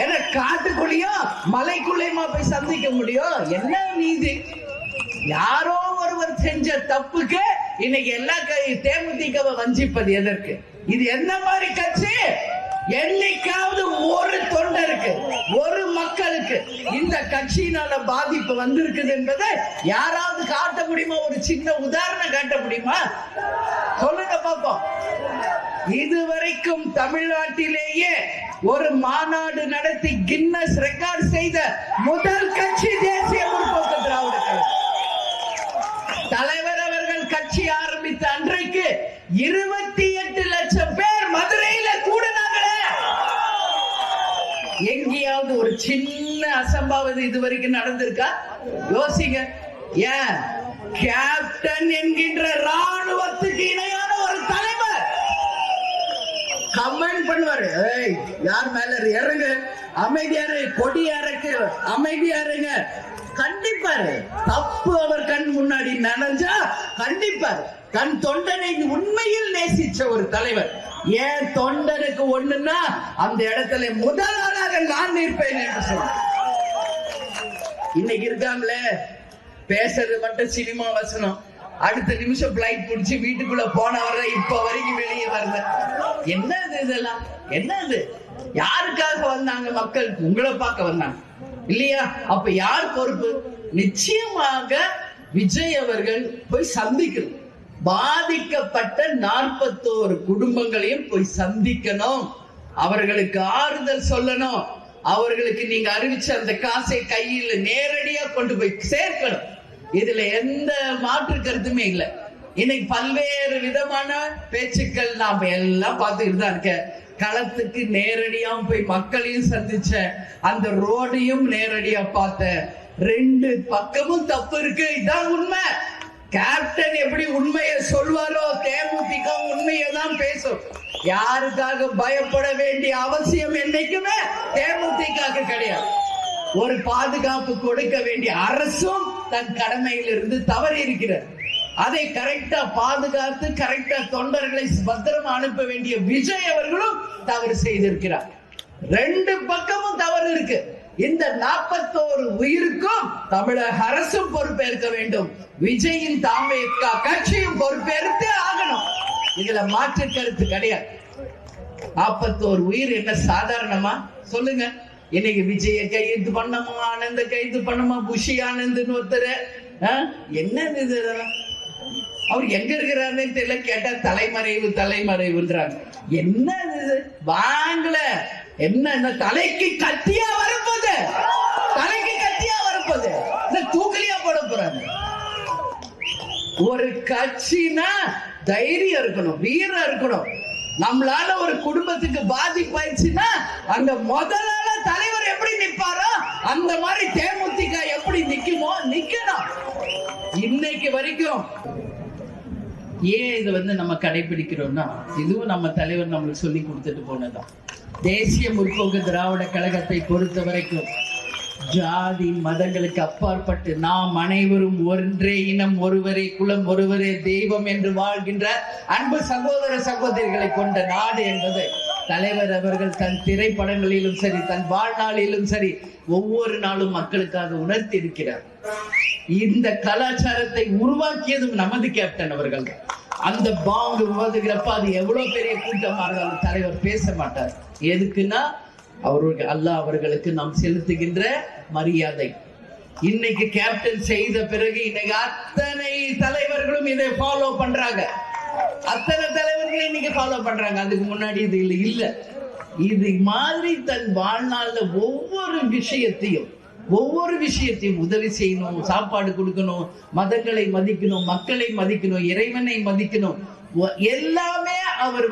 ஏன்னா காட்டுக்குள்ளேயும் மலைக்குள்ளேயுமா போய் சந்திக்க முடியும்? என்ன நீதி? யாரோ ஒருவர் செஞ்ச தப்புக்கு இன்னைக்கு எல்லா தேமுதிகவை வஞ்சிப்பது எதற்கு? இது என்ன மாதிரி கட்சி? என்னைக்காவது ஒரு தொண்டருக்கு, ஒரு மக்களுக்கு இந்த கட்சியினால பாதிப்பு வந்திருக்குது என்பதை யாராவது காட்ட முடியுமா? ஒரு சின்ன உதாரணம் காட்ட முடியுமா? சொல்லுங்க பாப்போம். இதுவரைக்கும் தமிழ்நாட்டிலேயே ஒரு மாநாடு நடத்தி கின்னஸ் ரெக்கார்ட் செய்த முதல் கட்சி தேசிய முற்போக்கு திராவிட கழகம். தலைவர் அவர்கள் கட்சி ஆரம்பித்த அன்றைக்கு 28 லட்சம் பேர் மதுரையில கூடினாங்களே. எங்கேயாவது ஒரு சின்ன அசம்பாவிதம் இதுவரைக்கும் நடந்திருக்கா? யோசிங்க. ஏன் கேப்டன் என்கின்ற ராணுவத்துக்கு இணையான ஒரு தலைவர் கமெண்ட் பண்ணுவாரு, யார் மேல இறங்கு, அமைதியாரு, கொடியாருக்கு அமைதியாருங்க, கண்டிப்பாரு. தப்பு அவர் கண் முன்னாடி நனைஞ்சா கண்டிப்பாரு. தன் தொண்டனை உண்மையில் நேசிச்ச ஒரு தலைவர். ஏன் தொண்டனுக்கு ஒண்ணுன்னா அந்த இடத்துல முதல் ஆளாக நான் நிற்பேன் என்று சொன்னார். இன்னைக்கு இருக்காங்களே, பேசுறது மட்டும் சினிமா வசனம், அடுத்த நிமிஷம் பிளைட் பிடிச்சி வீட்டுக்குள்ள போனவர இப்ப வரைக்கும் வெளியே வரல. என்னது இதெல்லாம்? என்னது? யாருக்காக வந்தாங்க மக்கள்? உங்களை பார்க்க வந்தாங்க இல்லையா? அப்ப யார் பொறுப்பு? நிச்சயமாக விஜய் அவர்கள் போய் சந்திக்கணும். பாதிக்கப்பட்ட 41 குடும்பங்களையும் போய் சந்திக்கணும், அவர்களுக்கு ஆறுதல் சொல்லணும், அவர்களுக்கு நீங்க அறிவிச்ச அந்த காசை கையில் நேரடியா கொண்டு போய் சேர்க்கணும். இதுல எந்த மாற்று கருத்துமே இல்லை. இன்னைக்கு பல்வேறு விதமான பேச்சுக்கள் நாம எல்லாம் பார்த்துக்கிட்டு தான் இருக்க. களத்துக்கு நேரடியா போய் மக்களையும் சந்திச்ச, அந்த ரோடையும் நேரடியா பார்த்த. 2 பக்கமும் தப்பு இருக்கு, இதான் உண்மை. கேப்டன் எப்படி உண்மையை சொல்வாரோ, தேமுதிக உண்மையை தான் பேசும். யாருக்காக பயப்பட வேண்டிய அவசியம் என்னைக்குமே தேமுதிக கிடையாது. ஒரு பாதுகாப்பு கொடுக்க வேண்டிய அரசும் தன் கடமையில் இருந்து தவறி இருக்கிறார். அதை கரெக்டா பாதுகாத்து கரெக்டா தொண்டர்களை பத்திரமா அனுப்ப வேண்டிய விஜய் அவர்களும் தவறு செய்திருக்கிறார். 2 பக்கமும் தவறு இருக்கு. இந்த 41 உயிருக்கும் தமிழக அரசும் பொறுப்பேற்க வேண்டும், விஜயின் தாவேகா கட்சியும் பொறுப்பேற்று ஆகணும். இதுல மாற்று கருத்து கிடையாது. 41 உயிர் என்ன சாதாரணமா சொல்லுங்க? இன்னைக்கு விஜய கைது பண்ணமா, ஆனந்த கைது பண்ணமா, புஷி ஆனந்த்னு ஒருத்தர் என்ன இது, அவர் எங்க இருக்கிறாருன்னு தெரியல. கேட்டா தலைமறைவுன்றாங்க. என்ன இது வாங்கல, என்ன தலைக்கு கத்தியா வரப்போது, தலைக்கு கத்தியா வரப்போது, இந்த தூக்கலியா போட போறாங்க. ஒரு கட்சினா தைரியம் இருக்கணும், வீரம் இருக்கணும். நம்மளால ஒரு குடும்பத்துக்கு பாதிப்பாயிடுச்சுன்னா அந்த முதலால தலைவர் எப்படி நிப்பாரோ அந்த மாதிரி தேமுதிக எப்படி நிக்குமோ நிக்கணும். இன்னைக்கு வரைக்கும் ஏன் இது நம்ம கடைபிடிக்கிறோம்னா, இதுவும் நம்ம தலைவர் நம்மளுக்கு சொல்லி கொடுத்துட்டு போனதான். தேசிய முற்போக்கு திராவிட கழகத்தை பொறுத்த வரைக்கும் ஜாதி மதங்களுக்கு அப்பாற்பட்டு நாம் அனைவரும் ஒன்றே இனம், ஒருவரே குலம், ஒருவரே தெய்வம் என்று வாழ்கின்ற அன்பு சகோதர சகோதரிகளை கொண்ட நாடு என்பதை தலைவர் அவர்கள் தன் திரைப்படங்களிலும் சரி, தன் வாழ்நாளிலும் சரி, ஒவ்வொரு நாளும் மக்களுக்காக உணர்த்தி இருக்கிறார். இந்த கலாச்சாரத்தை உருவாக்கியதும் நமது கேப்டன் அவர்கள். அந்த பாங்கு விவாதிக்கிறப்ப அது எவ்வளவு பெரிய கூட்டமா இருந்தாலும் தலைவர் பேச மாட்டார். எதுக்குன்னா அவர்களுக்கு, அல்லாஹ் அவர்களுக்கு நாம் செலுத்துகின்ற மரியாதை. இன்னைக்கு கேப்டன் செய்த பிறகு இன்னைக்கு அத்தனை தலைவர்களும் இதை ஃபாலோ பண்றாங்க. அத்தனை தலைவர்களும் இன்னைக்கு ஃபாலோ பண்றாங்க. அதுக்கு முன்னாடி இது இல்ல. இது மாதிரி தன் வாழ்நாள்ல ஒவ்வொரு விஷயத்தையும் உதவி செய்யணும், சாப்பாடு கொடுக்கணும், மதங்களை மதிக்கணும், மக்களை மதிக்கணும், இறைவனை மதிக்கணும், எல்லாமே அவர்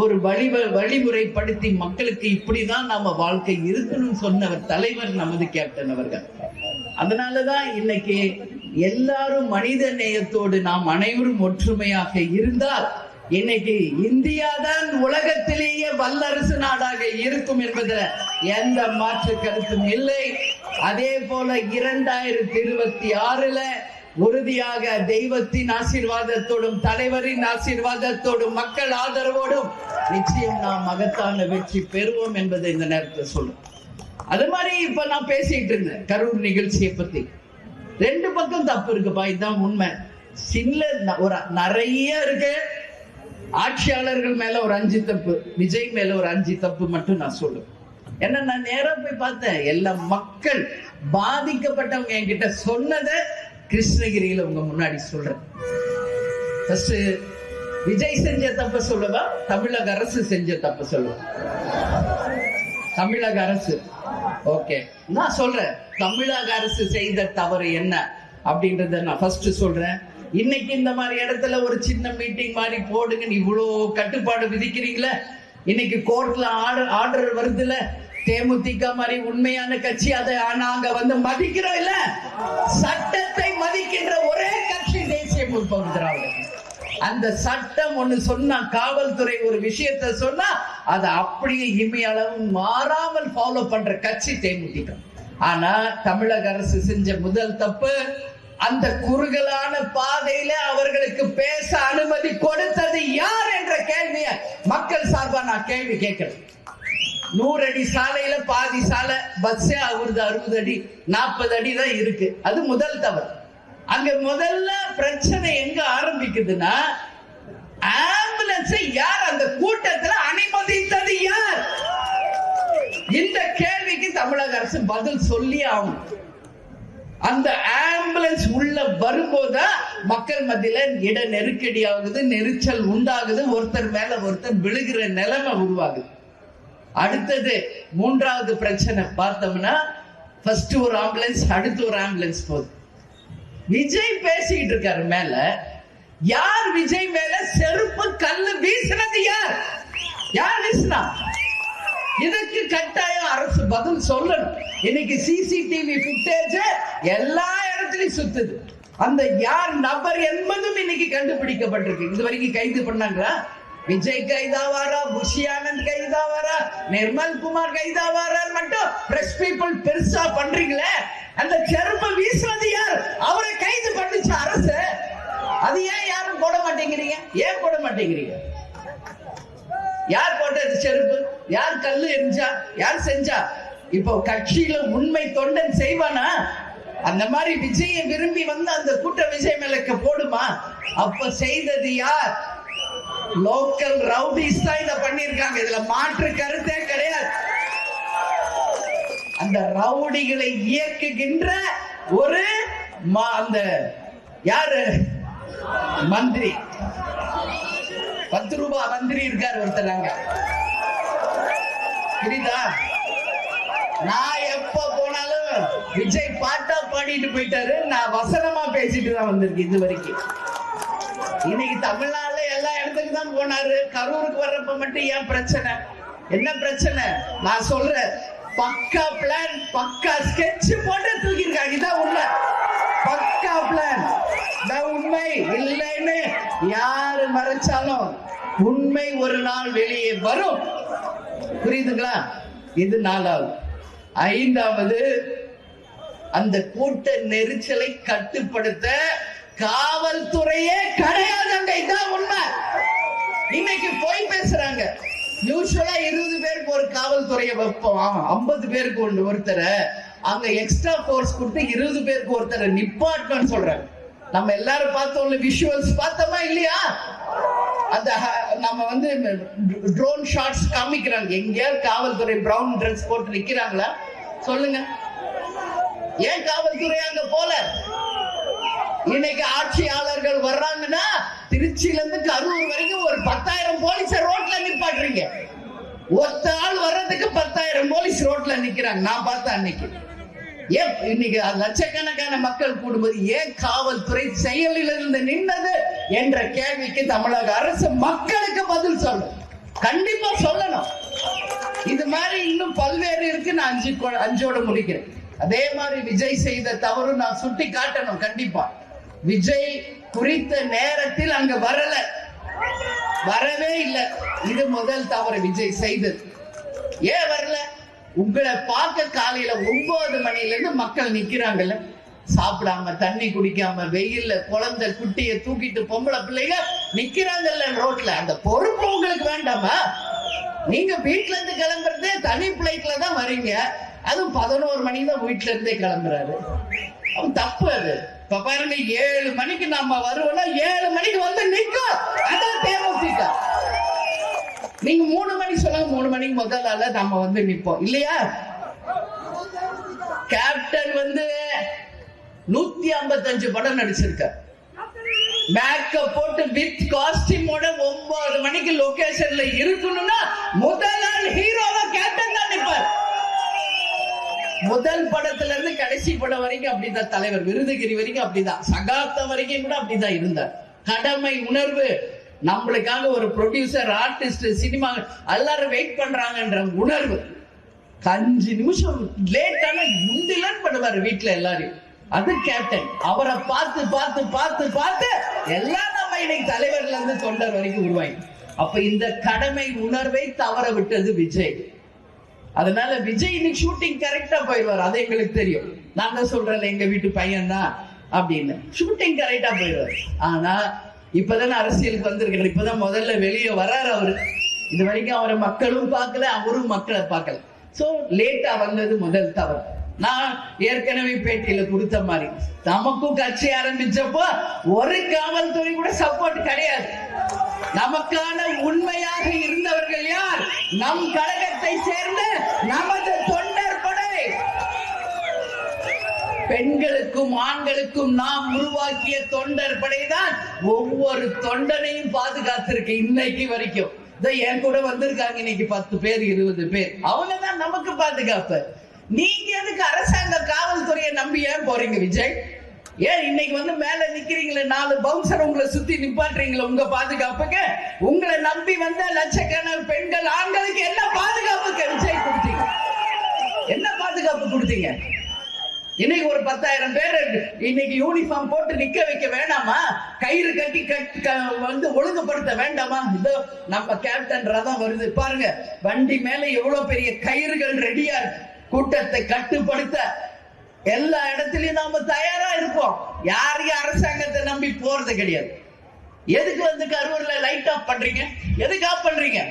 ஒரு வழிமுறைப்படுத்தி மக்களுக்கு இப்படிதான் நாம வாழ்க்கை இருக்கணும் சொன்னவர் தலைவர் நமது கேப்டன் அவர்கள். அதனாலதான் இன்னைக்கு எல்லாரும் மனித நேயத்தோடு நாம் அனைவரும் ஒற்றுமையாக இருந்தால் இன்னைக்கு இந்தியா தான் உலகத்திலேயே வல்லரசு நாடாக இருக்கும் என்பதில் எந்த மாற்று கருத்தும் இல்லை. அதே போல 2026 உறுதியாக தெய்வத்தின் ஆசீர்வாதத்தோடும் தலைவரின் ஆசீர்வாதத்தோடும் மக்கள் ஆதரவோடும் நிச்சயம் நாம் மகத்தான வெற்றி பெறுவோம் என்பதை இந்த நேரத்தில் சொல்லும். அது மாதிரி இப்ப நான் பேசிட்டு இருந்தேன் கரூர் நிகழ்ச்சியை பத்தி. 2 பக்கம் தப்பு இருக்குப்பா, இதுதான் உண்மை. ஒரு நிறைய இருக்கு. ஆட்சியாளர்கள் மேல ஒரு 5 தப்பு, விஜய் மேல ஒரு 5 தப்பு மட்டும் நான் சொல்லுவேன். ஏன்னா நான் நேரா போய் பார்த்தேன். எல்லா மக்கள் பாதிக்கப்பட்டவங்க என்கிட்ட சொன்னதை கிருஷ்ணகிரியில உங்க முன்னாடி சொல்றேன். விஜய் செஞ்ச தப்ப சொல்லவா, தமிழக அரசு செஞ்ச தப்ப சொல்லுவா? தமிழக அரசு. ஓகே, நான் சொல்றேன் தமிழக அரசு செய்த தவறு என்ன அப்படின்றத நான் ஃபர்ஸ்ட் சொல்றேன். இன்னைக்கு இந்த மாதிரி இடத்துல ஒரு சின்ன மீட்டிங் மாதிரி போடுங்கன்னு இவ்வளோ கட்டுப்பாடு விதிக்கிறீங்களே. இன்னைக்கு கோர்ட்ல ஆர்டர் வருதுல, தேமுதிக மாதிரி உண்மையான கட்சி அதை நாங்க மதிக்கிறோம் இல்ல. சட்டத்தை மதிக்கின்ற ஒரே கட்சி தேசிய முற்போக்கு திராவிட. அந்த சட்டம் ஒண்ணு சொன்னா, காவல்துறை ஒரு விஷயத்தை சொன்னா அதை அப்படியே இமையளவு மாறாமல் ஃபாலோ பண்ற கட்சி தேமுதிக. ஆனா தமிழக அரசு செஞ்ச முதல் தப்பு, அந்த குறுகலான பாதையில அவர்களுக்கு பேச அனுமதி கொடுத்தது யார் என்ற கேள்விய மக்கள் சார்பா நான் கேள்வி கேட்கிறேன். 100 அடி சாலையில பாதி சாலை பஸ்ஸே 60 அடி 40 அடி தான் இருக்கு. அது முதல் தவறு. அங்க முதல்ல பிரச்சனை எங்க ஆரம்பிக்குதுன்னா, ஆம்புலன்ஸை யார் அந்த கூட்டத்தில் அனுமதித்தது யார்? இந்த கேள்விக்கு தமிழக அரசு பதில் சொல்லி ஆகும். அந்த ஆம்புலன்ஸ் உள்ள வரும்போது மக்கள் மத்தியில இட நெருக்கடி ஆகுது, நெரிச்சல் உண்டாகுது, ஒருத்தர் மேல ஒருத்தர் விழுகிற நிலைமை உருவாகுது. அடுத்தது மூன்றாவது பிரச்சனை பார்த்தோம்னா, ஃபர்ஸ்ட் ஒரு ஆம்புலன்ஸ், அடுத்து ஒரு ஆம்புலன்ஸ் போகுது. விஜய் பேசிட்டு இருக்காரு மேல. யார் விஜய் மேல செருப்பு கல்லு வீசினது? யார் யார் வீசினா? இதுக்கு கட்டாயம் அரசு பதில் சொல்லணும். இன்னைக்கு சிசிடிவி ஃபுட்டேஜ் எல்லா இடத்துலயும் சுத்துது. அந்த யார் நபர் என்பதும் இன்னைக்கு கண்டுபிடிக்கப்பட்டிருக்கு. இது வரைக்கும் கைது பண்ணாங்களா? விஜய் கைதாவாரா, புஷி ஆனந்த் கைதாவாரா, நிர்மல் குமார் கைதாவாரா மட்டும் பிரஸ் பீப்புள் பெருசா பண்றீங்களே. அந்த செருப்பு வீசுவது யார்? அவரை கைது பண்ணிச்சு அரசு. அது ஏன் யாரும் போட மாட்டேங்கிறீங்க? ஏன் போட மாட்டேங்கிறீங்க? யார் போட்டது செருப்பு? யார் கல்லு எரிஞ்சா? யார் செஞ்சா? இப்போ கட்சியில உண்மை தொண்டன் செய்வானா? அந்த மாதிரி விஜய விரும்பி வந்து அந்த கூட்ட விஜய் மேலக்க போடுமா? அப்ப செய்தது யார்? லோக்கல் ரவுடிஸ் தான் இத பண்ணிருக்காங்க. இதுல மாற்று கருத்தே கிடையாது. அந்த ரவுடிகளை இயக்குகின்ற ஒரு அந்த யாரு மந்திரி, 10 ரூபாய் மந்திரி இருக்காரு ஒருத்தர். புரியுதா? நான் எப்ப போனாலும் விஜய் பாட்டா பாடிட்டு போயிட்டாரு, நான் வசனமா பேசிட்டு தான் வந்திருக்கேன் இது வரைக்கும். இன்னைக்கு தமிழ்நாடுல எல்லா இடத்துக்கு தான் போனாரு. கரூருக்கு வர்றப்ப மட்டும் ஏன் பிரச்சனை? என்ன பிரச்சனை? நான் சொல்றேன், பக்கா பிளான், பக்கா ஸ்கெட்ச் போட்டு தூக்கிருக்காங்க. இதான் உண்மை. பக்கா பிளான். உண்மை இல்லைன்னு யாரு மறைச்சாலும் உண்மை ஒரு நாள் வெளியே வரும். புரியுதுங்களா? இது 4வது. 5வது, அந்த கூட்ட நெரிச்சலை கட்டுப்படுத்த காவல்துறையே கிடையாதுங்க. இதான் உண்மை. இன்னைக்கு போய் பேசுறாங்க. யூசுவலா 20 பேருக்கு ஒரு காவல்துறையை வைப்போம், 50 பேருக்கு ஒருத்தரை அங்க எக்ஸ்ட்ரா போர்ஸ் கொடுத்து 20 பேருக்கு ஒருத்தரை நிப்பாட்டம் சொல்றாங்க. நம்ம எல்லாரும் பார்த்தோம்ல, விஷுவல்ஸ் பார்த்தோமா இல்லையா? அந்த நம்ம வந்து ட்ரோன் ஷாட்ஸ் காமிக்கிறாங்க. எங்கேயாவது காவல்துறை பிரவுன் ட்ரெஸ் போட்டு நிக்கிறாங்களா? சொல்லுங்க. ஏன் காவல்துறை அங்க போல? இன்னைக்கு ஆட்சியாளர்கள் வர்றாங்கன்னா திருச்சியில இருந்து கரூர் வரைக்கும் ஒரு 10,000 போலீஸ் ரோட்ல நிப்பாட்டுறீங்க. ஒத்த ஆள் வர்றதுக்கு 10,000 போலீஸ் ரோட்ல நிக்கிறாங்க. நான் பார்த்தேன் அன்னைக்கு. ஏன் இன்னைக்கு லட்சக்கணக்கான மக்கள் கூடும்போது ஏன் காவல்துறை செயலில் இருந்து நின்னது என்ற கேள்விக்கு தமிழக அரசு மக்களுக்கு பதில் சொல்லணும். கண்டிப்பா சொல்லணும். இது மாதிரி இன்னும் பல்வேறு இருக்கு. நான் 5ஓட முடிக்கிறேன். அதே மாதிரி விஜய் செய்த தவறு நான் சுட்டி காட்டணும். கண்டிப்பா விஜய் குறித்த நேரத்தில் அங்க வரவே இல்லை. இது முதல் தவறு விஜய் செய்தது. ஏன் வரல? உங்களை பார்க்க காலையில 9 மணில இருந்து மக்கள் நிக்கிறாங்கல்ல, சாப்பிடாம தண்ணி குடிக்காம வெயில்ல குழந்தை குட்டிய தூக்கிட்டு பொம்பளை பிள்ளைங்க நிக்கிறாங்கல்ல ரோட்ல. அந்த பொறுப்பு உங்களுக்கு வேண்டாமா? நீங்க வீட்டுல இருந்து கிளம்புறதே தனி பிளைட்ல தான் வரீங்க. அதுவும் 11 மணிக்கு தான் வீட்டுல இருந்தே கிளம்புறாரு. அவன் தப்பு அது. இப்ப பாருங்க, 7 மணிக்கு நம்ம வருவோம்னா 7 மணிக்கு வந்து நிற்கும். அதான் தேமுதிக. நீங்க 3 மணி சொல்லுங்க, 3 மணிக்கு முதல் ஆள நம்ம வந்து நிப்போம் இல்லையா? கேப்டன் வந்து 155 படம் நடிச்சிருக்கார். மேக்கப் போட்டு வித் காஸ்டியூமோட 9 மணிக்கு லொகேஷன்ல இருக்கணும்னா முதல் ஆள் ஹீரோவா கேப்டன் தான் நிப்பார். முதல் படத்துல இருந்து கடைசி படம் வரைக்கும் அப்படிதான். தலைவர் விருதுகிரி வரைக்கும் அப்படிதான். சகாப்தம் வரைக்கும் கூட அப்படிதான் இருந்தார். கடமை உணர்வு. நம்மளுக்காக ஒரு ப்ரொடியூசர், ஆர்டிஸ்ட், சினிமா எல்லாரும் வெயிட் பண்றாங்கன்ற உணர்வு. 5 நிமிஷம் லேட்டான முந்திலன்னு பண்ணுவாரு வீட்டுல எல்லாரையும். அது கேப்டன். அவரை பார்த்து பார்த்து பார்த்து பார்த்து எல்லாம் நம்ம இன்னைக்கு தலைவர்ல இருந்து தொண்டர் வரைக்கும் உருவாங்க. அப்ப இந்த கடமை உணர்வை தவற விட்டது விஜய். அதனால விஜய் இன்னைக்கு ஷூட்டிங் கரெக்டா போயிடுவார். அது எங்களுக்கு தெரியும். நான் தான் சொல்றேன், எங்க வீட்டு பையன் தான் அப்படின்னு ஷூட்டிங் கரெக்டா போயிடுவார். ஆனா இப்பதானே அரசியலுக்கு வந்திருக்கிறார். இப்பதான் முதல்ல வெளியே வர்றாரு அவரு. இது வரைக்கும் அவரை மக்களும் பார்க்கல, அவரும் மக்களை பார்க்கல. சோ லேட்டா வந்தது முதல் தவறு. நான் ஏற்கனவே பேட்டியில கொடுத்த மாதிரி நமக்கும் கட்சி ஆரம்பிச்சப்போ ஒரு காவல்துறை கூட சப்போர்ட் கிடையாது. நமக்கான உண்மையாக இருந்தவர்கள் யார்? நம் கழகத்தை சேர்ந்த நமது தொண்டர் படை. பெண்களுக்கும் ஆண்களுக்கும் நாம் உருவாக்கிய தொண்டர் படைதான் ஒவ்வொரு தொண்டனையும் பாதுகாத்திருக்கு இன்னைக்கு வரைக்கும். என் கூட வந்திருக்காங்க இன்னைக்கு 10 பேர் 20 பேர், அவங்க தான் நமக்கு பாதுகாப்பு. நீங்க எதுக்கு அரசாங்க காவல்துறையை நம்பி ஏன் போறீங்க விஜய்? ஏன் இன்னைக்கு வந்து மேல நிக்கிறீங்களே 4 பவுன்சர் உங்களை சுத்தி நிப்பாட்டுறீங்களா உங்க பாதுகாப்புக்கு? உங்களை நம்பி வந்த லட்சக்கணக்கான பெண்கள் ஆண்களுக்கு என்ன பாதுகாப்புக்கு விஜய் கொடுத்தீங்க? என்ன பாதுகாப்பு கொடுத்தீங்க? இன்னைக்கு ஒரு 10,000 பேர் இன்னைக்கு யூனிஃபார்ம் போட்டு நிக்க வைக்க வேண்டாமா? கயிறு கட்டி வந்து ஒழுங்குபடுத்த வேண்டாமா? இதோ நம்ம கேப்டன் ரதம் வருது பாருங்க, வண்டி மேல எவ்வளவு பெரிய கயிறுகள் ரெடியா இருக்கு. கூட்டத்தை கட்டுப்படுத்த எல்லா இடத்துலயும் நாம தயாரா இருப்போம். யாரையும் அரசாங்கத்தை நம்பி போறது கிடையாது. எதுக்கு வந்து கரூர்ல லைட் ஆஃப் பண்றீங்க? எதுக்கு ஆஃப் பண்றீங்க?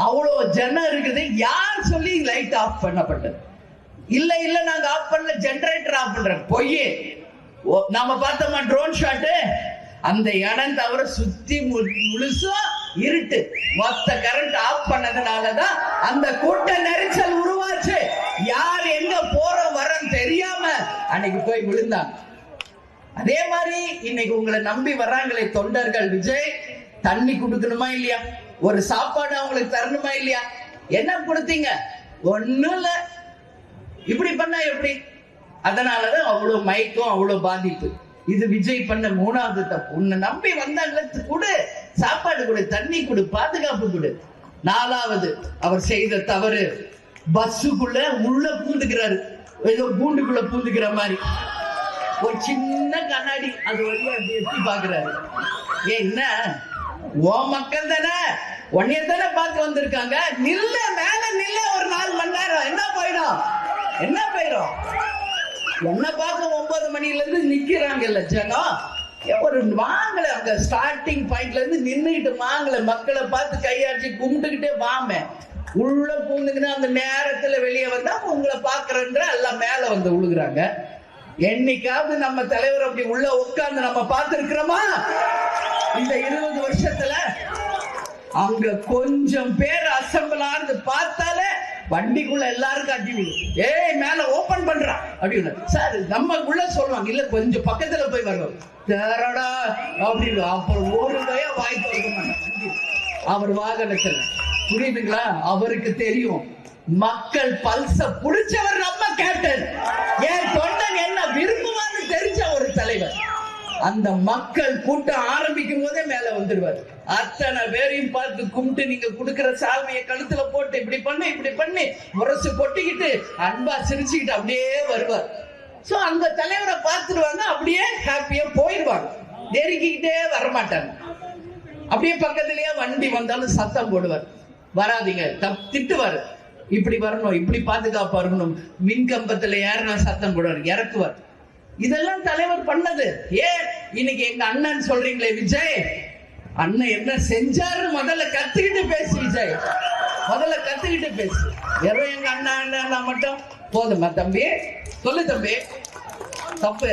அவ்வளவு ஜனம் இருக்குது, யார் சொல்லி லைட் ஆஃப் பண்ணப்பட்டது? இல்ல இல்ல நாங்க ஆஃப் பண்ணல, ஜெனரேட்டர் ஆஃப் பண்றோம். பொய்யே. நாம பார்த்தோமா ட்ரோன் ஷாட்? அந்த இடம் தவிர சுத்தி முழுசும் இருட்டு. மொத்த கரண்ட் ஆஃப் பண்ணதுனாலதான் அந்த கூட்ட நெரிசல் உருவாச்சு. யார் எங்க போற வரன்னு தெரியாம அன்னைக்கு போய் விழுந்தாங்க. அதே மாதிரி இன்னைக்கு உங்களை நம்பி வர்றாங்களே தொண்டர்கள், விஜய் தண்ணி கொடுக்கணுமா இல்லையா? ஒரு சாப்பாடு அவங்களுக்கு தரணுமா இல்லையா? என்ன கொடுத்தீங்க? ஒண்ணும் இல்ல. இப்படி பண்ணா எப்படி? அதனாலதான் அவ்வளவு மயக்கம், அவ்வளவு பாதிப்பு. இது விஜய் பண்ண 3வது தப்பு. உன்னை நம்பி வந்தாங்க, கொடு சாப்பாடு, கொடு தண்ணி, கொடு பாதுகாப்பு, கொடு. 4வது அவர் செய்த தவறு, பஸ்ஸுக்குள்ள உள்ள பூந்துக்கிறாரு. ஏதோ கூண்டுக்குள்ள பூந்துக்கிற மாதிரி ஒரு சின்ன கண்ணாடி அது வழியா எட்டி பாக்குறாரு. என்ன ஓ மக்கள் தானே, உன்னைய தானே பார்க்க வந்திருக்காங்க, நில்ல மேல நில்ல ஒரு 4 மணி நேரம். என்ன போயிடும்? என்ன போயிடும்? என்ன பார்க்க 9 மணில இருந்து நிக்கிறாங்கல்ல ஜனம். ஒரு வாங்கல, அங்க ஸ்டார்டிங் பாயிண்ட்ல இருந்து நின்னுகிட்டு வாங்கல, மக்களை பார்த்து கையாட்டி கும்பிட்டுக்கிட்டே வாமே. உள்ள பூந்துங்கன்னா அந்த நேரத்துல வெளியே வந்தா உங்களை பாக்குறன்ற எல்லாம் மேல வந்து விழுகுறாங்க. என்னைக்காவது நம்ம தலைவர் அப்படி உள்ள உட்கார்ந்து நம்ம பார்த்திருக்கிறோமா? இந்த 20 வருஷத்துல அங்க கொஞ்சம் பேர் அசம்பிள் ஆனது பார்த்தாலே வண்டிக்குள்ள எல்லாரும் காட்டி விடும். ஏய் மேல ஓபன் பண்றா அப்படின்னு சார் நம்ம உள்ள சொல்லுவாங்க. இல்ல கொஞ்சம் பக்கத்துல போய் வருவோம் தேரடா அப்படின்னு. அப்புறம் ஒரு பய வாய்ப்பு இருக்க மாட்டாங்க அவர் வாகனத்துல. புரியுதுங்களா? அவருக்கு தெரியும் மக்கள் பல்ச புடிச்சவர் நம்ம கேப்டன். ஏன் தொண்டன் என்ன விரும்புவான்னு தெரிஞ்ச ஒரு தலைவர். அந்த மக்கள் கூட்டம் ஆரம்பிக்கும் போதே மேல வந்துடுவார். அத்தனை பேரையும் பார்த்து கும்பிட்டு நீங்க கொடுக்கிற சால்வையை கழுத்துல போட்டு இப்படி பண்ணி முரசு கொட்டிக்கிட்டு அன்பா சிரிச்சுக்கிட்டு அப்படியே வருவார். சோ அந்த தலைவரை பார்த்துருவாங்க, அப்படியே ஹாப்பியா போயிடுவாங்க, நெருக்கிக்கிட்டே வரமாட்டாங்க. அப்படியே பக்கத்திலேயே வண்டி வந்தாலும் சத்தம் போடுவார், வராதிங்க திட்டுவார், இப்படி வரணும், இப்படி பாதுகாப்பா இருக்கணும். மின் கம்பத்துல ஏறினா சத்தம் போடுவார், இறக்குவார். இதெல்லாம் தலைவர் பண்ணது. ஏன் இன்னைக்கு எங்க அண்ணன் சொல்றீங்களே விஜய், அண்ணன் என்ன செஞ்சாரு முதல்ல கத்துக்கிட்டு பேசு விஜய், முதல்ல கத்துக்கிட்டு பேசு. எவன் எங்க அண்ணா அண்ணா மட்டும் போதுமா தம்பி? சொல்லு தம்பி, தப்பு.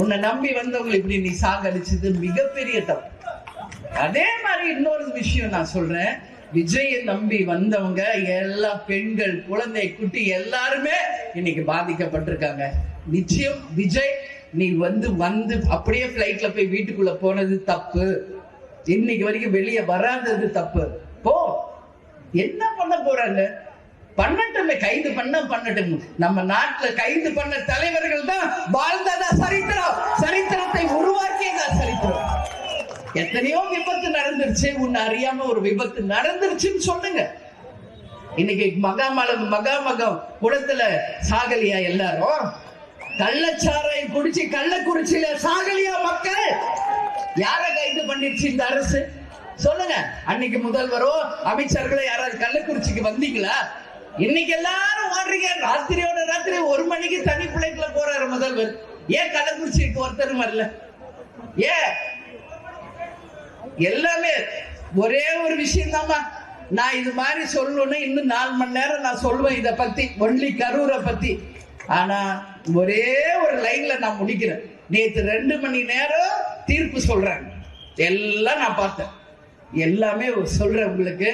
உன்னை நம்பி வந்தவங்களை இப்படி நீ சாகடிச்சது மிகப்பெரிய தப்பு. அதே மாதிரி இன்னொரு விஷயம் நான் சொல்றேன், விஜயை நம்பி வந்தவங்க எல்லா பெண்கள், குழந்தை, குட்டி எல்லாருமே இன்னைக்கு பாதிக்கப்பட்டிருக்காங்க. நிச்சயம் விஜய் நீ வந்து அப்படியே பிளைட்ல போய் வீட்டுக்குள்ள போனது தப்பு. இன்னைக்கு வரைக்கும் வெளியே வராதது தப்பு. போ, என்ன பண்ண போறாங்க? பண்ணட்டுமே, கைது பண்ணட்டும். நம்ம நாட்டுல கைது பண்ண தலைவர்கள் தான் வாழ்ந்ததா சரித்திரம், சரித்திரத்தை உருவாக்கியதா சரித்திரம். எத்தனையோ விபத்து நடந்துருச்சு, உன்னை அறியாம ஒரு விபத்து நடந்துருச்சுன்னு சொல்லுங்க. இன்னைக்கு மகாமகம் குளத்துல சாகலியா எல்லாரும்? கள்ளச்சாராயம் குடிச்சு கள்ளக்குறிச்சியில சாகலியா மக்கள்? யார கைது பண்ணிருச்சு இந்த அரசு? சொல்லுங்க. அன்னைக்கு முதல்வரோ அமைச்சர்களோ யாராவது கள்ளக்குறிச்சிக்கு வந்தீங்களா? இன்னைக்கு எல்லாரும் ஓடுறீங்க. ராத்திரியோட ராத்திரி 1 மணிக்கு தனி பிள்ளைக்குள்ள போறாரு முதல்வர். ஏன் கள்ளக்குறிச்சிக்கு ஒருத்தரும் வரல? ஏன்? எல்லாமே ஒரே ஒரு விஷயம் தாமா. நான் இது மாதிரி சொல்லணும்னு இன்னும் 4 மணி நேரம் நான் சொல்லுவேன் இதை பத்தி, ஒன்லி கரூரை பத்தி. ஆனா ஒரே ஒரு லைன்ல நான் முடிக்கிறேன். நேற்று 2 மணி நேரம் தீர்ப்பு சொல்றாங்க, எல்லாம் நான் பார்த்தேன். எல்லாமே சொல்றேன் உங்களுக்கு.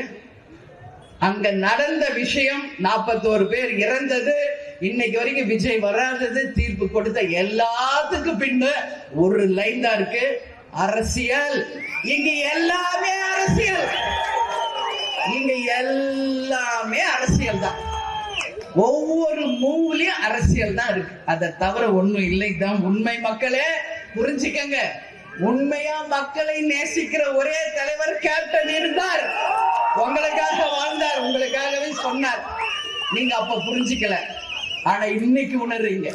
அங்க நடந்த விஷயம், 41 பேர் இறந்தது, இன்னைக்கு வரைக்கும் விஜய் வராதது தீர்ப்பு கொடுத்த எல்லாத்துக்கும் பின்னு ஒரு லைன் தான் இருக்கு, அரசியல். இங்க எல்லாமே அரசியல், இங்க எல்லாமே அரசியல் தான். ஒவ்வொரு மூவிலையும் அரசியல் தான் இருக்கு, அதை தவிர ஒண்ணும் இல்லை. தான் உண்மை. மக்களே புரிஞ்சுக்கங்க, உண்மையா மக்களை நேசிக்கிற ஒரே தலைவர் கேப்டன் இருந்தார். உங்களுக்காக வாழ்ந்தார், உங்களுக்காகவே சொன்னார். நீங்க அப்ப புரிஞ்சுக்கல, ஆனா இன்னைக்கு உணர்றீங்க.